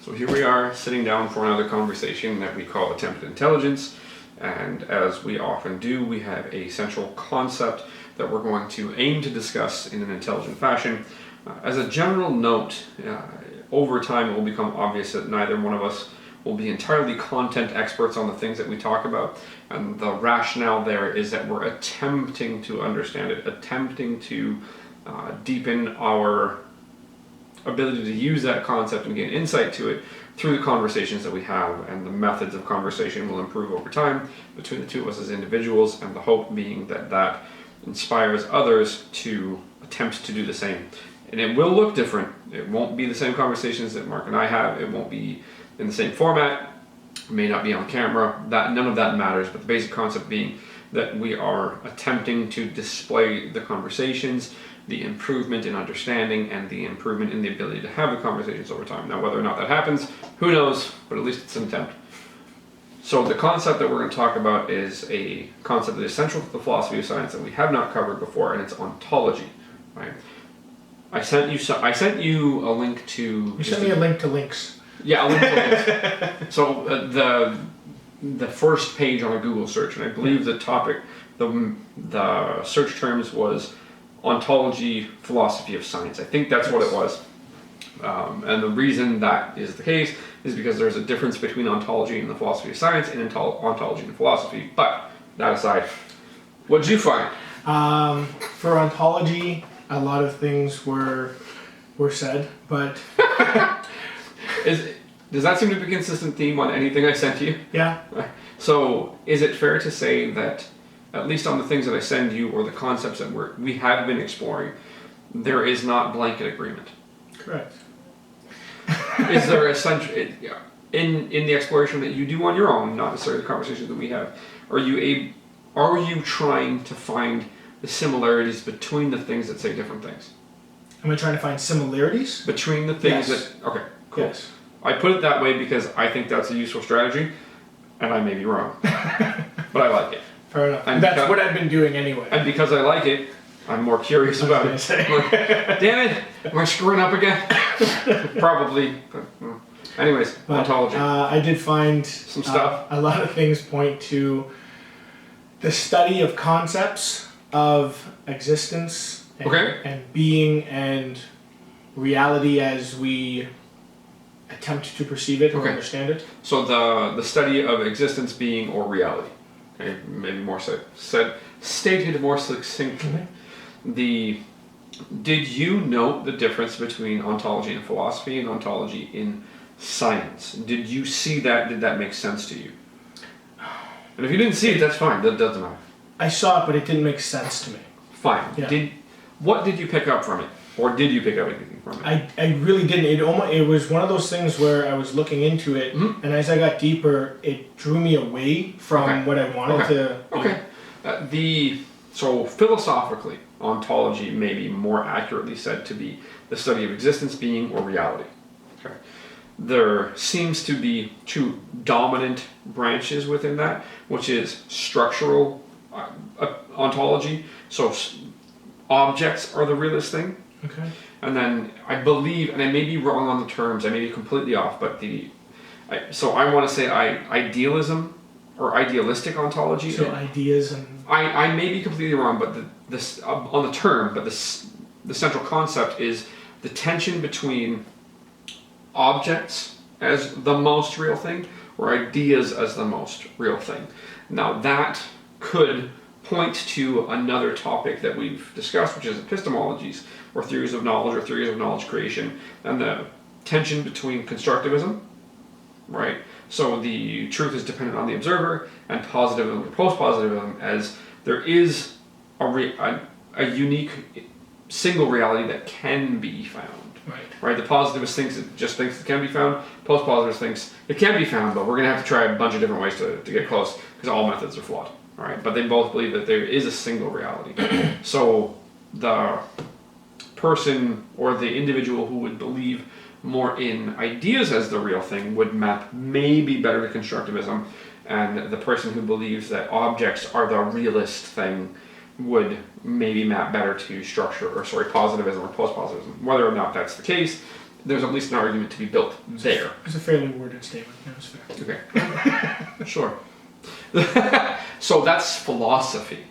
So here we are sitting down for another conversation that we call Attempted Intelligence, and as we often do, we have a central concept that we're going to aim to discuss in an intelligent fashion. As a general note, over time it will become obvious that neither one of us will be entirely content experts on the things that we talk about, and the rationale there is that we're attempting to understand it, attempting to deepen our ability to use that concept and gain insight to it through the conversations that we have, and the methods of conversation will improve over time between the two of us as individuals, and the hope being that that inspires others to attempt to do the same. And it will look different. It won't be the same conversations that Mark and I have. It won't be in the same format. It may not be on camera. None of that matters, but the basic concept being that we are attempting to display the conversations, the improvement in understanding, and the improvement in the ability to have the conversations over time. Now, whether or not that happens, who knows, but at least it's an attempt. So the concept that we're going to talk about is a concept that is central to the philosophy of science that we have not covered before, and it's ontology. Right? I sent you a link to... You sent me a link to links. Yeah, a link to links. So the first page on a Google search, and I believe the topic, the search terms was ontology, philosophy of science. I think that's what it was. And the reason that is the case is because there's a difference between ontology and the philosophy of science and ontology and philosophy. But that aside, what did you find? For ontology, a lot of things were said, but... Does that seem to be a consistent theme on anything I sent you? Yeah. So is it fair to say that, at least on the things that I send you or the concepts that we have been exploring, there is not blanket agreement? Correct. Is there in the exploration that you do on your own, not necessarily the conversations that we have, are you trying to find the similarities between the things that say different things? Am I trying to find similarities? Between the things Yes. that... Okay, cool. Yes. I put it that way because I think that's a useful strategy, and I may be wrong. But I like it. Fair enough. And That's what I've been doing anyway. And because I like it, I'm more curious about it. Like, damn it! Am I screwing up again? Probably. But, anyways, ontology. I did find some stuff. A lot of things point to the study of concepts of existence and being and reality as we attempt to perceive it or understand it. So the study of existence, being, or reality. Okay, maybe more stated more succinctly. Mm-hmm. Did you note the difference between ontology in philosophy and ontology in science? Did you see that? Did that make sense to you? And if you didn't see it, that's fine. That doesn't matter. I saw it, but it didn't make sense to me. Fine. Yeah. What did you pick up from it? Or did you pick up anything from it? I really didn't. It was one of those things where I was looking into it, and as I got deeper, it drew me away from what I wanted to. Okay. So philosophically, ontology may be more accurately said to be the study of existence, being, or reality. Okay. There seems to be two dominant branches within that, which is structural ontology. So objects are the realist thing. Okay. And then I believe, and I may be wrong on the terms, I may be completely off, but so I want to say idealism or idealistic ontology. So ideas and... I may be completely wrong, but on the term, but the central concept is the tension between objects as the most real thing or ideas as the most real thing. Now that could point to another topic that we've discussed, which is epistemologies, or theories of knowledge, or theories of knowledge creation, and the tension between constructivism, right? So the truth is dependent on the observer, and positivism or post-positivism, as there is a unique single reality that can be found. Right? The positivist thinks it can be found. Post-positivist thinks it can be found, but we're going to have to try a bunch of different ways to get close, because all methods are flawed. Right? But they both believe that there is a single reality. So the person or the individual who would believe more in ideas as the real thing would map maybe better to constructivism, and the person who believes that objects are the realist thing would maybe map better to positivism or post-positivism. Whether or not that's the case there's at least an argument to be built there. It's a fairly worded statement. That's fair. Okay. Sure. So that's philosophy,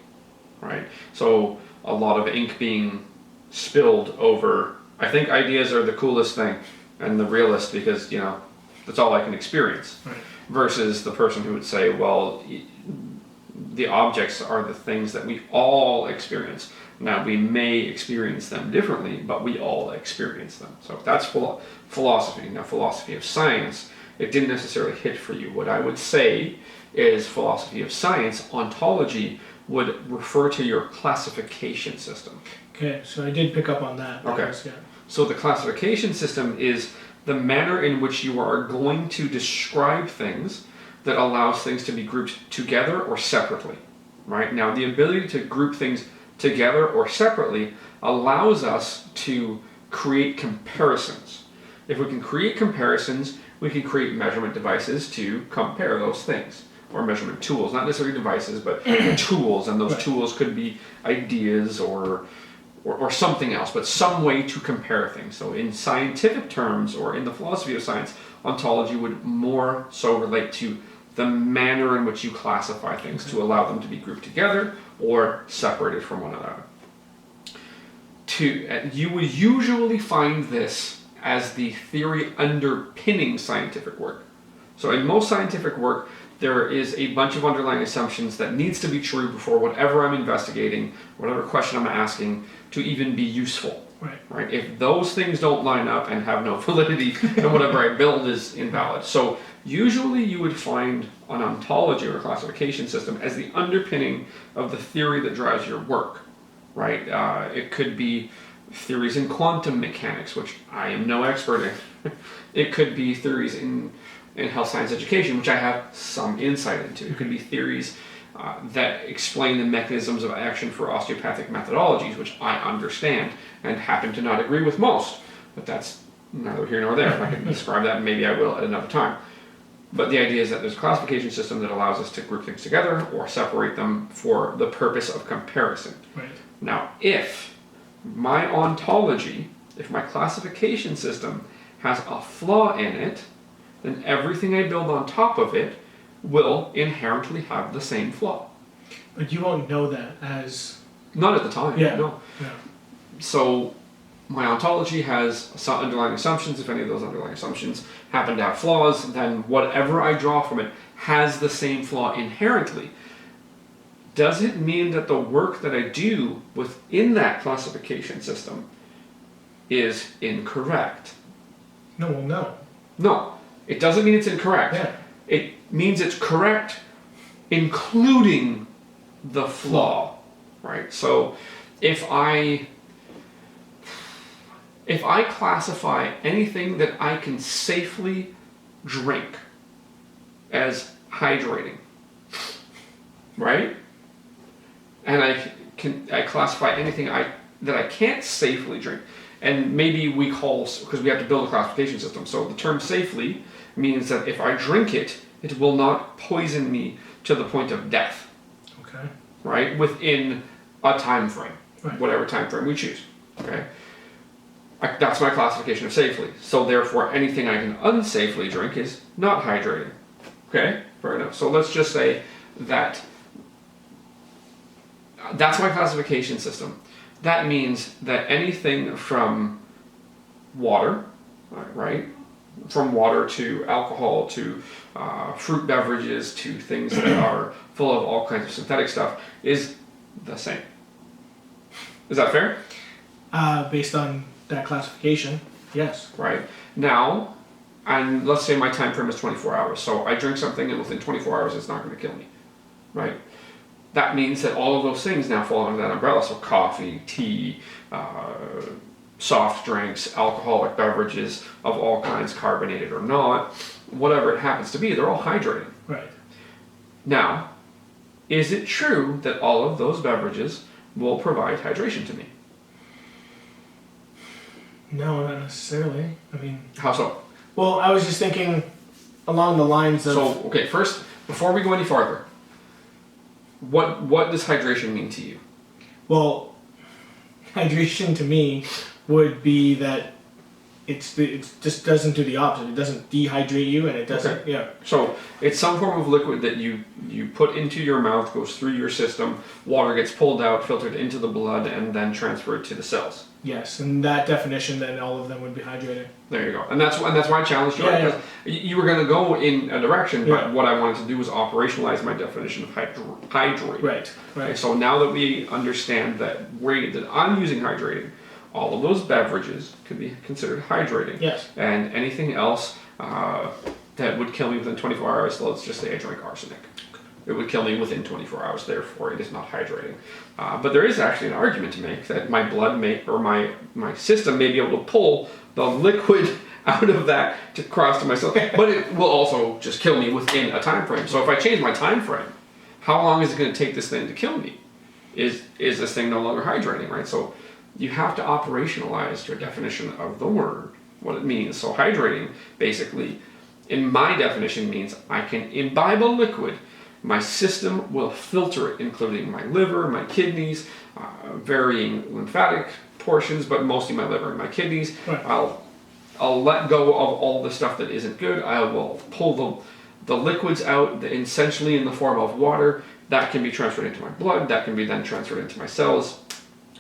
right? So a lot of ink being spilled over, I think ideas are the coolest thing and the realist because, that's all I can experience. Right. Versus the person who would say, well, the objects are the things that we all experience. Now, we may experience them differently, but we all experience them. So that's philosophy. Now, philosophy of science, it didn't necessarily hit for you. What I would say is philosophy of science, ontology, would refer to your classification system. Okay, so I did pick up on that. Okay. So the classification system is the manner in which you are going to describe things that allows things to be grouped together or separately, right? Now, the ability to group things together or separately allows us to create comparisons. If we can create comparisons, we can create measurement devices to compare those things, or measurement tools, not necessarily devices, but tools, and those tools could be ideas or something else, but some way to compare things. So in scientific terms, or in the philosophy of science, ontology would more so relate to the manner in which you classify things to allow them to be grouped together or separated from one another. You would usually find this as the theory underpinning scientific work. So in most scientific work, there is a bunch of underlying assumptions that needs to be true before whatever I'm investigating, whatever question I'm asking, to even be useful. Right? If those things don't line up and have no validity, then whatever I build is invalid. So usually you would find an ontology or a classification system as the underpinning of the theory that drives your work. Right? It could be theories in quantum mechanics, which I am no expert in. It could be theories in health science education, which I have some insight into. It could be theories that explain the mechanisms of action for osteopathic methodologies, which I understand and happen to not agree with most, but that's neither here nor there. I can describe that, and maybe I will at another time. But the idea is that there's a classification system that allows us to group things together or separate them for the purpose of comparison. Right. Now, if my ontology, if my classification system has a flaw in it, then everything I build on top of it will inherently have the same flaw. But you won't know that as... Not at the time, no. Yeah. So my ontology has some underlying assumptions. If any of those underlying assumptions happen to have flaws, then whatever I draw from it has the same flaw inherently. Does it mean that the work that I do within that classification system is incorrect? No, well, no. No. It doesn't mean it's incorrect. Yeah. It means it's correct, including the flaw, right? So if I classify anything that I can safely drink as hydrating, right? And I classify anything that I can't safely drink, and maybe we call, because we have to build a classification system, so the term safely means that if I drink it, it will not poison me to the point of death. Okay. Right? Within a time frame. Right. Whatever time frame we choose. Okay? That's my classification of safely. So therefore, anything I can unsafely drink is not hydrating. Okay? Fair enough. So let's just say that that's my classification system. That means that anything from water, right? From water to alcohol to fruit beverages to things that are full of all kinds of synthetic stuff is the same. Is that fair? Based on that classification, yes. Right. Now, and let's say my time frame is 24 hours. So I drink something and within 24 hours it's not going to kill me. Right? That means that all of those things now fall under that umbrella. So coffee, tea, soft drinks, alcoholic beverages of all kinds, carbonated or not, whatever it happens to be, they're all hydrating. Right. Now, is it true that all of those beverages will provide hydration to me? No, not necessarily. I mean... How so? Well, I was just thinking along the lines of... So, okay, first, before we go any farther, what does hydration mean to you? Well, hydration to me would be that it just doesn't do the opposite. It doesn't dehydrate you, and it doesn't. Okay. Yeah. So it's some form of liquid that you put into your mouth, goes through your system, water gets pulled out, filtered into the blood, and then transferred to the cells. Yes, and that definition, then all of them would be hydrated. There you go, and that's why I challenged you. Yeah, Because you were going to go in a direction, but Yeah. what I wanted to do was operationalize my definition of hydrating. Right. Okay, so now that we understand that I'm using hydrating, all of those beverages could be considered hydrating. Yes. And anything else that would kill me within 24 hours, let's just say I drank arsenic. It would kill me within 24 hours, therefore it is not hydrating. But there is actually an argument to make that my blood or my system may be able to pull the liquid out of that to cross to my cell, but it will also just kill me within a time frame. So if I change my time frame, how long is it going to take this thing to kill me? Is this thing no longer hydrating, right? So you have to operationalize your definition of the word, what it means. So hydrating, basically, in my definition, means I can imbibe a liquid, my system will filter it, including my liver, my kidneys, varying lymphatic portions, but mostly my liver and my kidneys. Right. I'll let go of all the stuff that isn't good. I will pull the liquids out, essentially in the form of water. That can be transferred into my blood. That can be then transferred into my cells,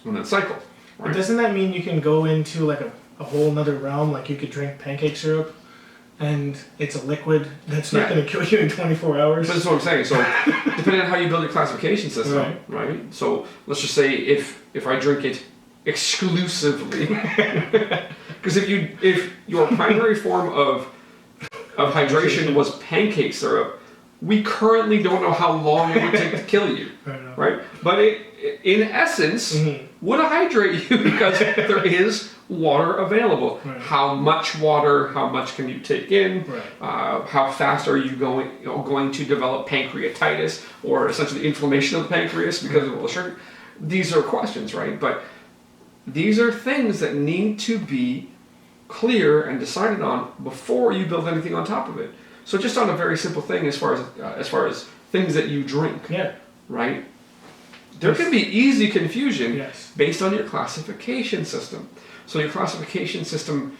and then cycle. Right? But doesn't that mean you can go into like a whole nother realm? Like you could drink pancake syrup, and it's a liquid that's not going to kill you in 24 hours. But that's what I'm saying. So depending on how you build your classification system, right? So let's just say if I drink it exclusively, because if your primary form of hydration was pancake syrup, we currently don't know how long it would take to kill you, right? But it, in essence, would hydrate you because there is water available. Right. How much water? How much can you take in? Right. How fast are you going to develop pancreatitis or essentially inflammation of the pancreas because of all the sugar? These are questions, right? But these are things that need to be clear and decided on before you build anything on top of it. So just on a very simple thing, as far as things that you drink, right? There can be easy confusion based on your classification system. So your classification system,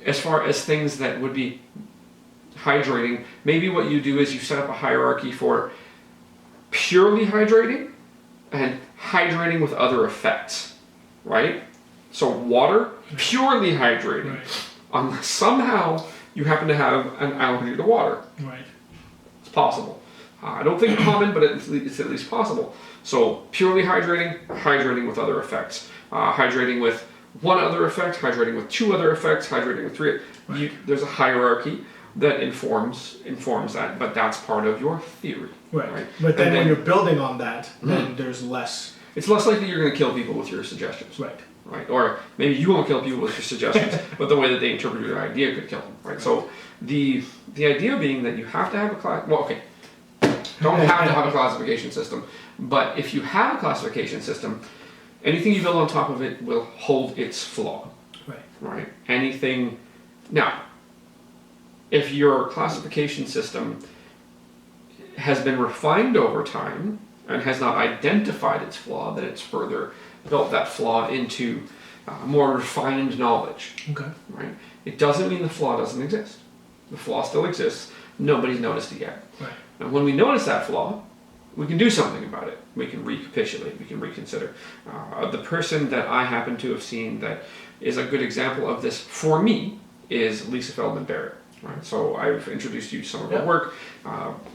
as far as things that would be hydrating, maybe what you do is you set up a hierarchy for purely hydrating and hydrating with other effects, right? So water, purely hydrating, unless somehow you happen to have an allergy to water. Right. It's possible. I don't think common, but it's at least possible. So purely hydrating with other effects. Hydrating with one other effect, hydrating with two other effects, hydrating with three. There's a hierarchy that informs that, but that's part of your theory. Right. But then when you're building on that, then there's less. It's less likely you're going to kill people with your suggestions. Right. Or maybe you won't kill people with your suggestions, but the way that they interpret your idea could kill them. Right. So the idea being that you have to have a class. Well, okay. Don't have to have a classification system, but if you have a classification system, anything you build on top of it will hold its flaw. Right. Anything. Now, if your classification system has been refined over time and has not identified its flaw, then it's further built that flaw into more refined knowledge. Right. It doesn't mean the flaw doesn't exist. The flaw still exists. Nobody's noticed it yet. And when we notice that flaw, we can do something about it. We can recapitulate. We can reconsider. The person that I happen to have seen that is a good example of this for me is Lisa Feldman Barrett. Right? So I've introduced you to some of her work.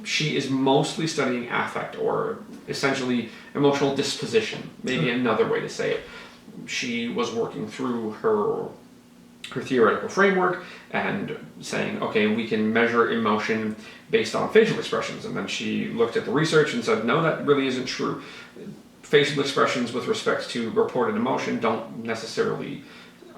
She is mostly studying affect, or essentially emotional disposition, maybe another way to say it. She was working through her theoretical framework and saying, okay, we can measure emotion based on facial expressions. And then she looked at the research and said, no, that really isn't true. Facial expressions with respect to reported emotion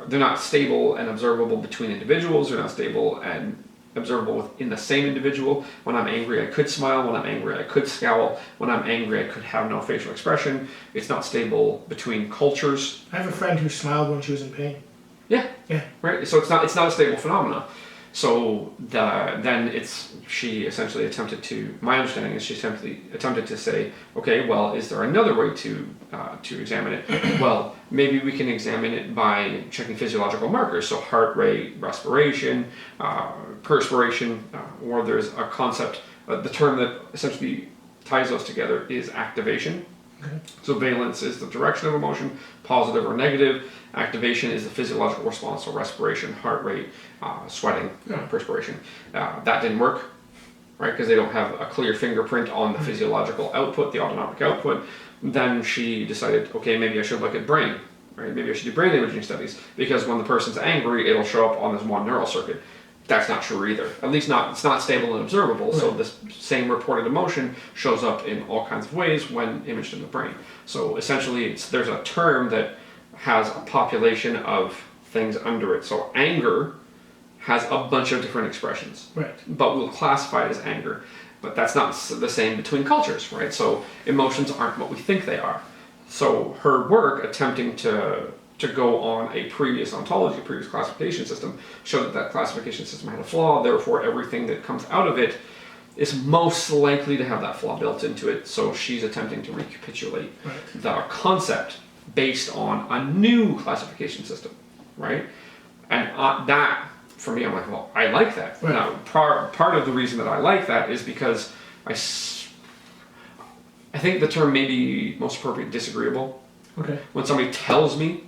they're not stable and observable between individuals. They're not stable and observable within the same individual. When I'm angry, I could smile. When I'm angry, I could scowl. When I'm angry, I could have no facial expression. It's not stable between cultures. I have a friend who smiled when she was in pain. Yeah. Right. So it's not a stable phenomenon. So she essentially attempted to. My understanding is she attempted to say, okay, well, is there another way to examine it? Well, maybe we can examine it by checking physiological markers, so heart rate, respiration, perspiration, or there's a concept. The term that essentially ties those together is activation. Okay. So valence is the direction of emotion, positive or negative. Activation is the physiological response, so respiration, heart rate, sweating, perspiration. That didn't work, right? Because they don't have a clear fingerprint on the physiological output, the autonomic output. Then she decided, okay, maybe I should look at brain, right? Maybe I should do brain imaging studies, because when the person's angry, it'll show up on this one neural circuit. That's not true either. At least it's not stable and observable. Right. So this same reported emotion shows up in all kinds of ways when imaged in the brain. So essentially, there's a term that has a population of things under it. So anger has a bunch of different expressions, right? But we'll classify it as anger. But that's not the same between cultures, right? So emotions aren't what we think they are. So her work attempting to go on a previous ontology, a previous classification system, showed that classification system had a flaw, therefore everything that comes out of it is most likely to have that flaw built into it. So she's attempting to recapitulate the concept based on a new classification system, right? And that, for me, I'm like, well, I like that. Right. Now, part of the reason that I like that is because I think the term may be most appropriate disagreeable. Okay. When somebody tells me,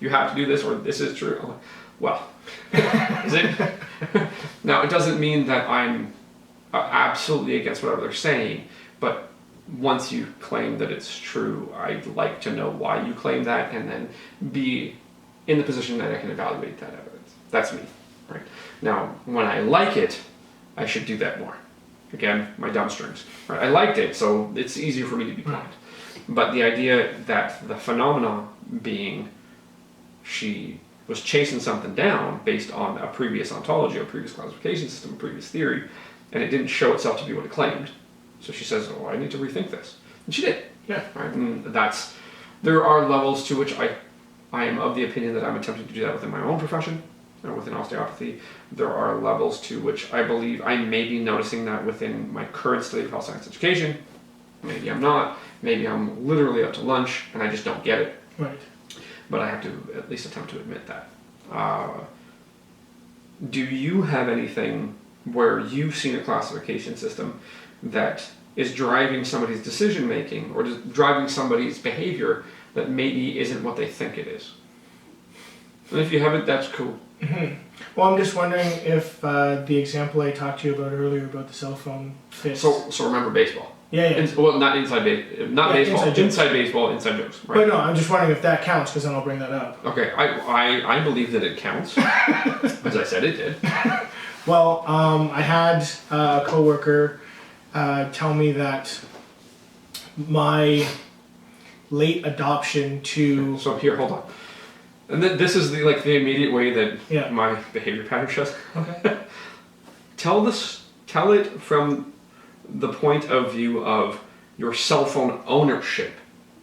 you have to do this, or this is true. I'm like, well, is it? Now, it doesn't mean that I'm absolutely against whatever they're saying, but once you claim that it's true, I'd like to know why you claim that, and then be in the position that I can evaluate that evidence. That's me, right? Now, when I like it, I should do that more. Again, my dumb strings, right? I liked it, so it's easier for me to be kind. But the idea that the phenomena being she was chasing something down based on a previous ontology, a previous classification system, a previous theory, and it didn't show itself to be what it claimed. So she says, oh, I need to rethink this. And she did. Yeah. Right? And there are levels to which I am of the opinion that I'm attempting to do that within my own profession, within osteopathy. There are levels to which I believe I may be noticing that within my current study of health science education. Maybe I'm not. Maybe I'm literally up to lunch and I just don't get it. Right. But I have to at least attempt to admit that. Do you have anything where you've seen a classification system that is driving somebody's decision making or driving somebody's behavior that maybe isn't what they think it is? And if you haven't, that's cool. Mm-hmm. Well, I'm just wondering if the example I talked to you about earlier about the cell phone fits. So remember baseball. Yeah. Well, not inside baseball. Inside baseball, inside jokes. Right? But no, I'm just wondering if that counts, because then I'll bring that up. Okay, I believe that it counts. As I said, it did. Well, I had a coworker tell me that my late adoption to... So here, hold on. And this is the immediate way that my behavior pattern shows. Okay. Tell it from the point of view of your cell phone ownership.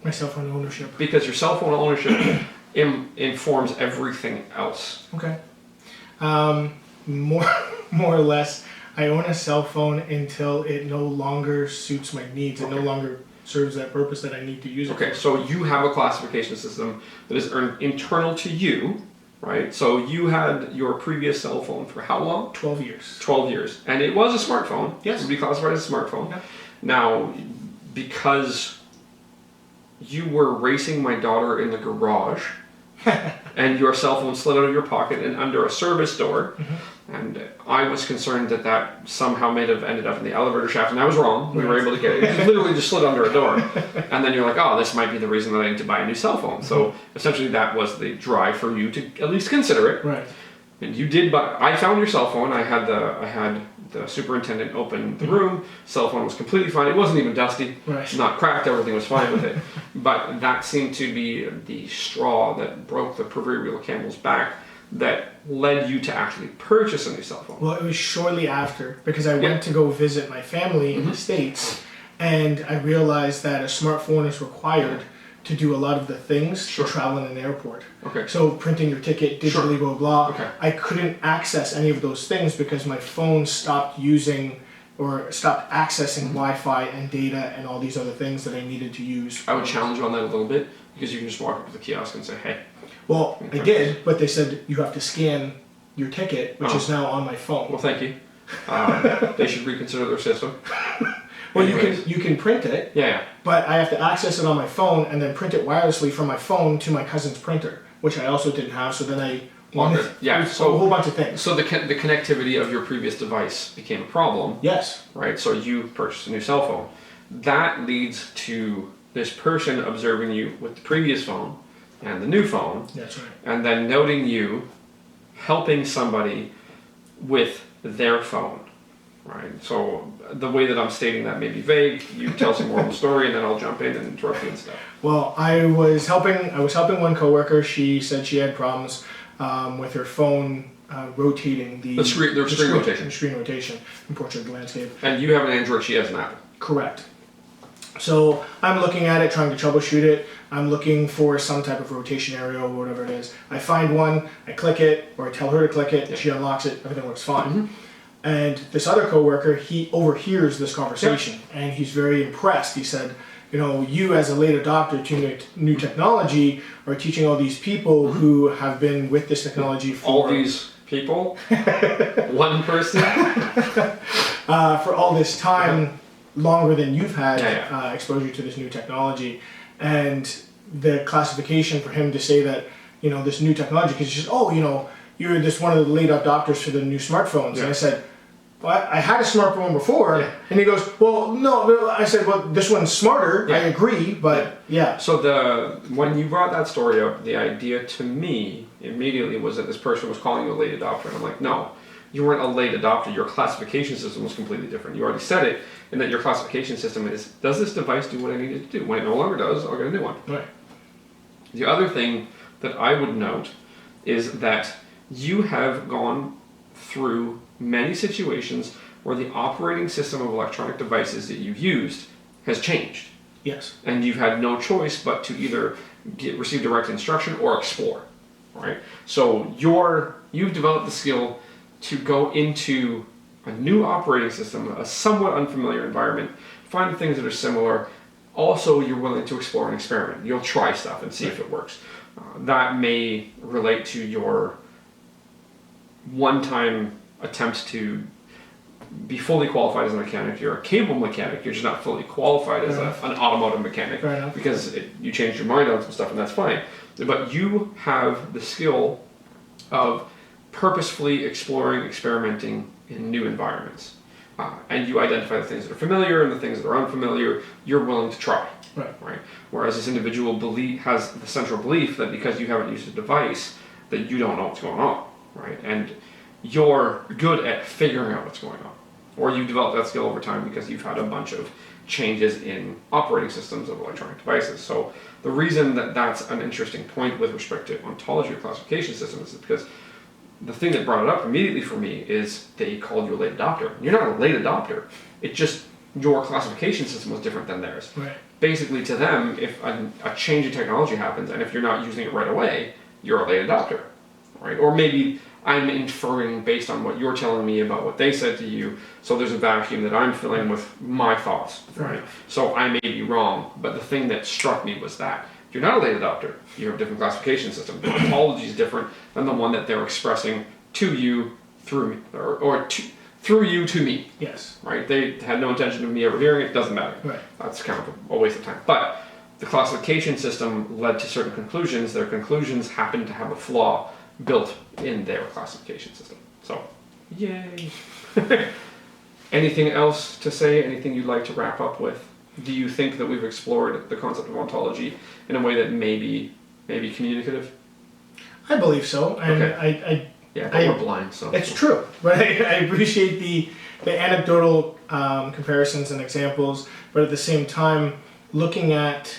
My cell phone ownership. Because your cell phone ownership informs everything else. Okay. More or less, I own a cell phone until it no longer suits my needs. It no longer serves that purpose that I need to use it for. So you have a classification system that is internal to you, right? So you had your previous cell phone for how long? 12 years. 12 years. And it was a smartphone. Yes. It would be classified as a smartphone. Yeah. Now, because you were racing my daughter in the garage, and your cell phone slid out of your pocket and under a service door, and I was concerned that somehow may have ended up in the elevator shaft, and I was wrong. We were able to get it. It literally just slid under a door. And then you're like, oh, this might be the reason that I need to buy a new cell phone. So essentially that was the drive for you to at least consider it. Right. And you did, but I found your cell phone. I had the superintendent open the room. Cell phone was completely fine. It wasn't even dusty. Right. Not cracked. Everything was fine with it. But that seemed to be the straw that broke the proverbial camel's back that led you to actually purchase a new cell phone. Well, it was shortly after, because I went to go visit my family in the States, and I realized that a smartphone is required to do a lot of the things Sure. to travel in an airport. Okay. So printing your ticket digitally, Sure. blah, blah. Okay. I couldn't access any of those things because my phone stopped using or stopped accessing Wi-Fi and data and all these other things that I needed to use. I would challenge you on that a little bit because you can just walk up to the kiosk and say, hey. Well, I did, but they said you have to scan your ticket, which is now on my phone. Well, thank you. They should reconsider their system. Well, Anyways. you can print it, Yeah. but I have to access it on my phone and then print it wirelessly from my phone to my cousin's printer, which I also didn't have. So then I wanted Yeah, a whole bunch of things. So the connectivity of your previous device became a problem, Yes. right? So you purchased a new cell phone. That leads to this person observing you with the previous phone and the new phone, That's right. and then noting you helping somebody with their phone, right? So the way that I'm stating that may be vague. You tell some more of the story, and then I'll jump in and interrupt you and stuff. Well, I was helping one coworker. She said she had problems with her phone rotating the screen rotation. The screen rotation in portrait of the landscape. And you have an Android, she has an Apple. Correct. So I'm looking at it, trying to troubleshoot it. I'm looking for some type of rotation area or whatever it is. I find one, I click it, or I tell her to click it, she unlocks it, everything works fine. And this other coworker, he overhears this conversation, and he's very impressed. He said, you know, you as a late adopter to new technology are teaching all these people who have been with this technology for... All these people? One person? For all this time, longer than you've had Yeah. exposure to this new technology. And the classification for him to say that, you know, this new technology, because he's just, oh, you know, you're this one of the late adopters for the new smartphones. Yeah. And I said, well, I had a smartphone before. Yeah. And he goes, well, no. I said, well, this one's smarter. Yeah. I agree, but yeah. So when you brought that story up, the idea to me immediately was that this person was calling you a late adopter. And I'm like, no, you weren't a late adopter. Your classification system was completely different. You already said it, in that your classification system is, does this device do what I need it to do? When it no longer does, I'll get a new one. Right. The other thing that I would note is that you have gone through many situations where the operating system of electronic devices that you've used has changed. Yes. And you've had no choice but to either receive direct instruction or explore, right? So you've developed the skill to go into a new operating system, a somewhat unfamiliar environment, find things that are similar. Also, you're willing to explore and experiment. You'll try stuff and see if it works. That may relate to your one-time attempt to be fully qualified as a mechanic. You're a cable mechanic, you're just not fully qualified as an automotive mechanic because you changed your mind on some stuff, and that's fine. But you have the skill of purposefully exploring, experimenting in new environments. And you identify the things that are familiar and the things that are unfamiliar. You're willing to try. Right? Whereas this individual has the central belief that because you haven't used a device, that you don't know what's going on. Right? And you're good at figuring out what's going on. Or you've developed that skill over time because you've had a bunch of changes in operating systems of electronic devices. So the reason that that's an interesting point with respect to ontology or classification systems is because the thing that brought it up immediately for me is they called you a late adopter. You're not a late adopter. It just, your classification system was different than theirs. Right. Basically to them, if a change in technology happens and if you're not using it right away, you're a late adopter. Right? Or maybe I'm inferring based on what you're telling me about what they said to you, so there's a vacuum that I'm filling with my thoughts. Right? So I may be wrong, but the thing that struck me was that you're not a late adopter. You have a different classification system. The ontology is different than the one that they're expressing to you through me, or through you to me. Yes. Right? They had no intention of me ever hearing it. Doesn't matter. Right. That's kind of a waste of time. But the classification system led to certain conclusions. Their conclusions happened to have a flaw built in their classification system. So, yay. Anything else to say? Anything you'd like to wrap up with? Do you think that we've explored the concept of ontology in a way that may be communicative? I believe so, and okay. But we're blind, so it's true. But I appreciate the anecdotal comparisons and examples, but at the same time, looking at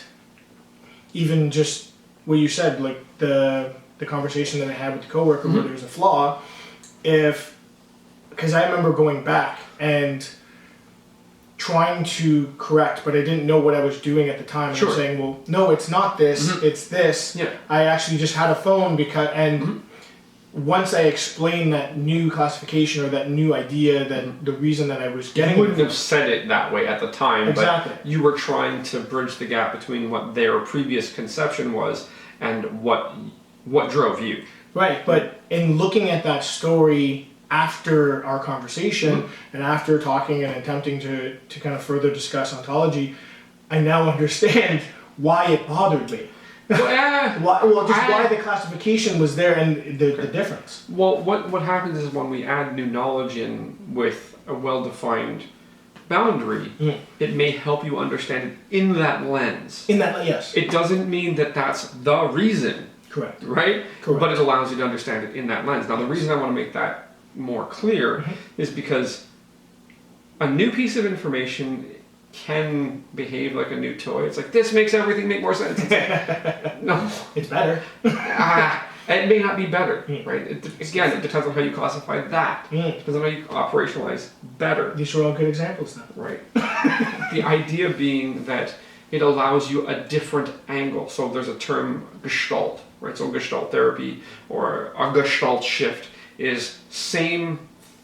even just what you said, like the conversation that I had with the coworker where there was a flaw, because I remember going back and trying to correct, but I didn't know what I was doing at the time. Sure. I'm saying, well, no, it's not this, it's this. Yeah. I actually just had a phone because, and once I explained that new classification or that new idea, that the reason that I was getting You wouldn't have said it that way at the time, Exactly. but you were trying to bridge the gap between what their previous conception was and what drove you. Right, but in looking at that story after our conversation and after talking and attempting to kind of further discuss ontology, I now understand why it bothered me. Why the classification was there and the difference. Well, what happens is when we add new knowledge in with a well-defined boundary, it may help you understand it in that lens. In that, yes. It doesn't mean that that's the reason. Correct. Right? Correct. But it allows you to understand it in that lens. Now, the reason I want to make that more clear is because a new piece of information can behave like a new toy. It's like, this makes everything make more sense. No. It's better. It may not be better, right? It depends on how you classify that. It depends on how you operationalize better. These are all good examples now. Right. The idea being that it allows you a different angle. So there's a term, gestalt, right? So gestalt therapy or a gestalt shift is same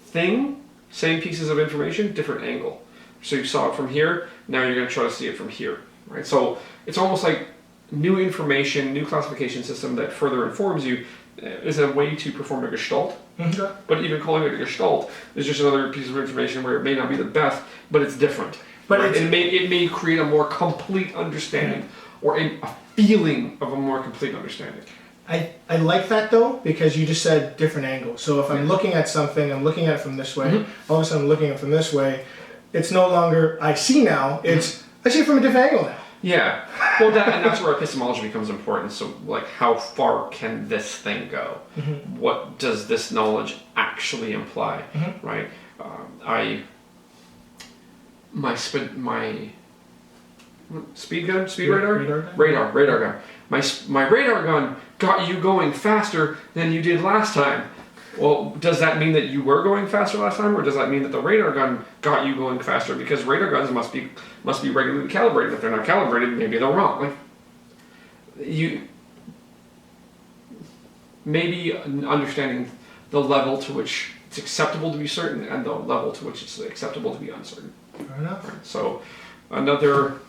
thing, same pieces of information, different angle. So you saw it from here, now you're going to try to see it from here, right? So it's almost like new information, new classification system that further informs you is a way to perform a gestalt. But even calling it a gestalt is just another piece of information where it may not be the best, but it's different. But right? it may create a more complete understanding or a feeling of a more complete understanding. I like that though, because you just said different angles. So if I'm looking at something, I'm looking at it from this way, all of a sudden I'm looking at it from this way, it's no longer I see now, it's I see it from a different angle now. Yeah, well, and that's where epistemology becomes important. So, like, how far can this thing go? What does this knowledge actually imply? Right? My speed gun, radar gun. My radar gun got you going faster than you did last time. Well, does that mean that you were going faster last time, or does that mean that the radar gun got you going faster? Because radar guns must be regularly calibrated. If they're not calibrated, maybe they're wrong. Like, maybe understanding the level to which it's acceptable to be certain and the level to which it's acceptable to be uncertain. Fair enough. So, another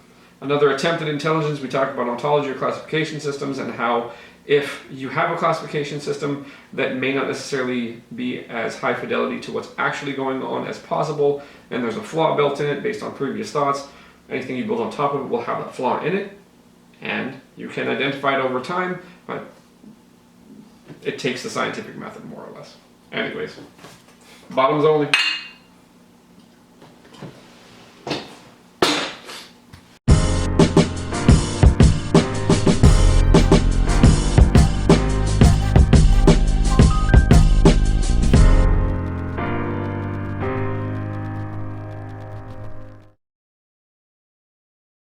attempt at intelligence. We talked about ontology or classification systems and how, if you have a classification system that may not necessarily be as high fidelity to what's actually going on as possible, and there's a flaw built in it based on previous thoughts, anything you build on top of it will have that flaw in it, and you can identify it over time, but it takes the scientific method more or less. Anyways, bottoms only.